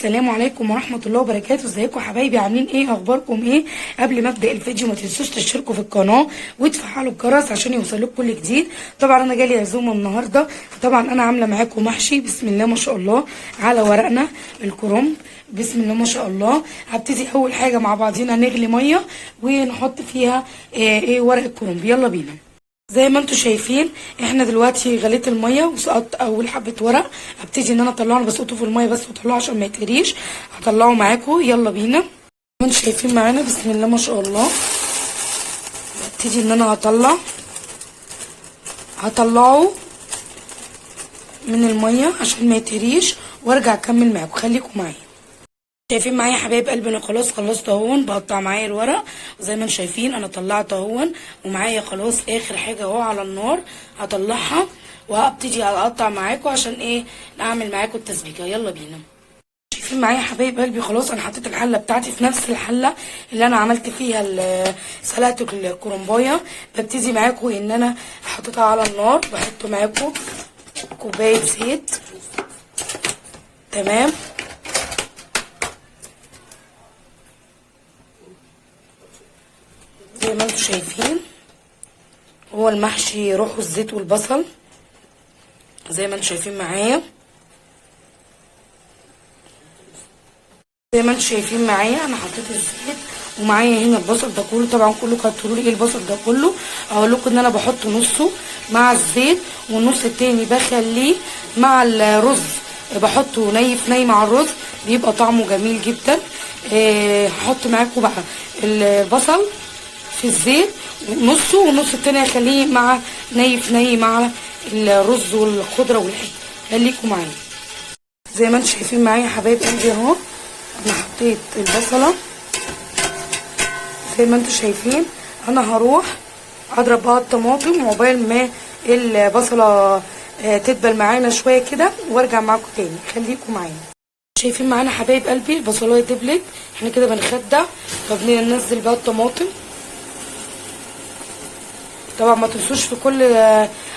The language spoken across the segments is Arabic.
السلام عليكم ورحمة الله وبركاته. ازيكم حبايبي؟ عاملين ايه؟ اخباركم ايه؟ قبل ما ابدا الفيديو ما تنسوش تشتركوا في القناة وتفعلوا الجرس عشان يوصلكم كل جديد. طبعا انا جالي عزومة النهاردة، طبعا انا عاملة معاكم محشي بسم الله ما شاء الله على ورقنا الكرنب بسم الله ما شاء الله. هبتدي اول حاجة مع بعضينا نغلي مية ونحط فيها ورق الكرنب. يلا بينا. زي ما انتم شايفين احنا دلوقتي غليت الميه وسقطت اول حبه ورق. هبتدي ان انا اطلعه، انا بسقطه في الميه بس واطلعه عشان ما يتهريش. هطلعه معاكم يلا بينا. زي ما انتم شايفين معانا بسم الله ما شاء الله. هبتدي ان انا هطلعه من الميه عشان ما يتهريش وارجع اكمل معاكم. خليكم معايا. شايفين معايا حبايب قلبي انا خلاص خلصت اهون. بقطع معايا الورق وزي ما انتم شايفين انا طلعت اهون، ومعايا خلاص اخر حاجه اهو على النار هطلعها وهبتدي اقطع معاكم عشان نعمل معاكم التسبيكه. يلا بينا. شايفين معايا حبايب قلبي خلاص انا حطيت الحله بتاعتي في نفس الحله اللي انا عملت فيها سلقه الكرنبايه. ببتدي معاكم ان انا حطيتها على النار، بحط معاكم كوبايه زيت. تمام. زي ما انتم شايفين هو المحشي روحه الزيت والبصل زي ما انتم شايفين معايا. زي ما انتم شايفين معايا انا حطيت الزيت ومعايا هنا البصل ده كله. طبعا كلكم هتقولوا لي ايه البصل ده كله؟ اقول لكم ان انا بحط نصه مع الزيت والنص التاني بخليه مع الرز، بحطه ني مع الرز بيبقى طعمه جميل جدا. هحط معاكم بقى البصل في الزيت نصه والنص التاني هخليه مع ني مع الرز والخضره والحاجه. خليكم معايا. زي ما انتم شايفين معايا حبايب قلبي اهو انا حطيت البصله. زي ما انتم شايفين انا هروح اضرب بقى الطماطم وعقبال ما البصله تدبل معانا شويه كده وارجع معاكم تاني. خليكم معايا. شايفين معانا حبايب قلبي البصلايه دبلت، احنا كده بنخدع. فبننزل بقى الطماطم. طبعا ما تنسوش في كل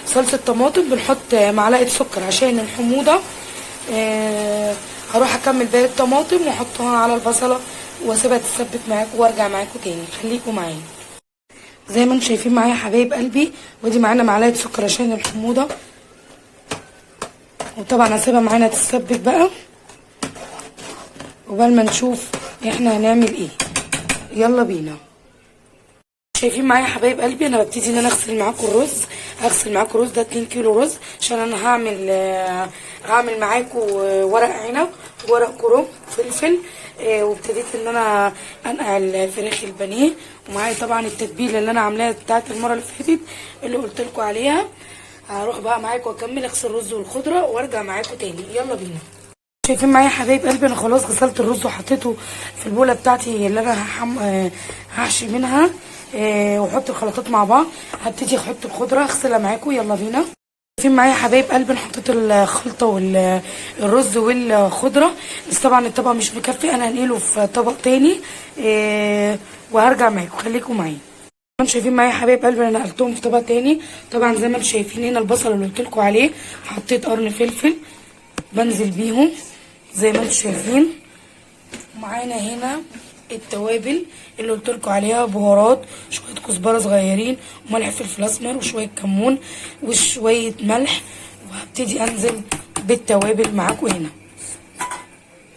صلصه طماطم بنحط معلقه سكر عشان الحموضه. هروح اكمل باقي الطماطم واحطها على البصله واسيبها تتسبك معاكم وارجع معاكم تاني. خليكم معايا. زي ما انتم شايفين معايا حبايب قلبي ودي معانا معلقه سكر عشان الحموضه، وطبعا هسيبها معانا تتسبك بقى وقبل ما نشوف احنا هنعمل ايه. يلا بينا. شايفين معايا حبايب قلبي انا ببتدي ان انا اغسل معاكم الرز. هغسل معاكم الرز ده 2 كيلو رز عشان انا هعمل معاكم ورق عنب ورق كرنب فلفل. وابتديت ان انا انقع الفراخ البانيه ومعايا طبعا التتبيله اللي انا عاملاها بتاعت المره اللي فاتت اللي قلت لكم عليها. هروح بقى معاكم واكمل اغسل الرز والخضره وارجع معاكم تاني. يلا بينا. شايفين معايا حبايب قلبي انا خلاص غسلت الرز وحطيته في البوله بتاعتي اللي انا هحشي منها واحط الخلطات مع بعض. هبتدي احط الخضره اغسلها معاكم. يلا بينا. شايفين معايا حبايب قلبي انا حطيت الخلطه والرز والخضره بس طبعا الطبق مش مكفي، انا هنقله في طبق تاني وهرجع معاكم. خليكم معايا. انتوا شايفين معايا حبايب قلبي انا نقلتهم في طبق تاني. طبعا زي ما انتم شايفين هنا البصل اللي قلت لكم عليه حطيت قرن فلفل بنزل بيهم زي ما انتم شايفين. ومعانا هنا التوابل اللي قلت لكم عليها، بهارات شويه كزبره صغيرين وملح فلفل اسمر وشويه كمون وشويه ملح. وهبتدي انزل بالتوابل معاكم هنا.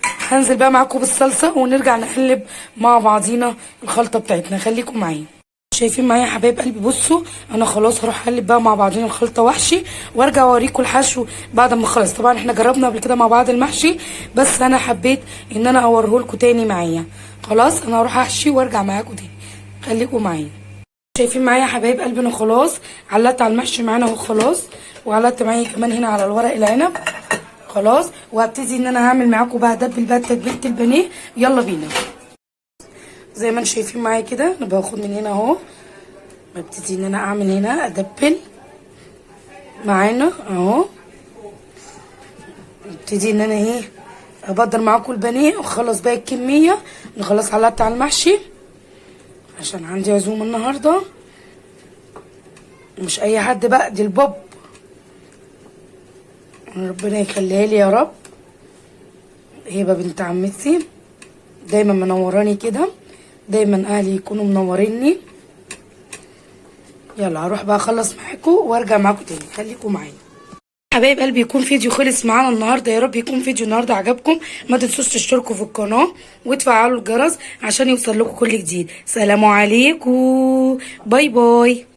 هنزل بقى معاكم بالصلصه ونرجع نقلب مع بعضينا الخلطه بتاعتنا. خليكم معايا. شايفين معايا حبايب قلبي بصوا انا خلاص هروح اقلب بقى مع بعضينا الخلطه واحشي وارجع اوريكم الحشو بعد ما اخلص. طبعا احنا جربنا قبل كده مع بعض المحشي بس انا حبيت ان انا اوريه لكم تاني معايا. خلاص انا هروح احشي وارجع معاكم تاني. خليكم معايا. شايفين معايا حبايب قلبي انا خلاص علقت على المحشي معانا اهو خلاص، وعلقت معايا كمان هنا على الورق العنب خلاص. وهبتدي ان انا هعمل معاكم بقى ادبل بقى تتبيله البانيه. يلا بينا. زي ما انتم شايفين معايا كده انا باخد من هنا اهو ببتدي ان انا اعمل هنا ادبل معانا اهو. ابتدي ان انا ابدر معاكم البانيه واخلص باقي الكميه. نخلص علقت على المحشي عشان عندي عزومه النهارده مش اي حد بقى، دي البوب ربنا يخليها لي يا رب. هبه بنت عمتي دايما منوراني كده، دايما اهلي يكونوا منوريني. يلا هروح بقى اخلص معاكم وارجع معاكم تاني، خليكم معايا حبايب قلبي. يكون فيديو خلص معانا النهارده، يا رب يكون فيديو النهارده عجبكم. ما تنسوش تشتركوا في القناه وتفعلوا الجرس عشان يوصل لكم كل جديد. سلام عليكم، باي باي.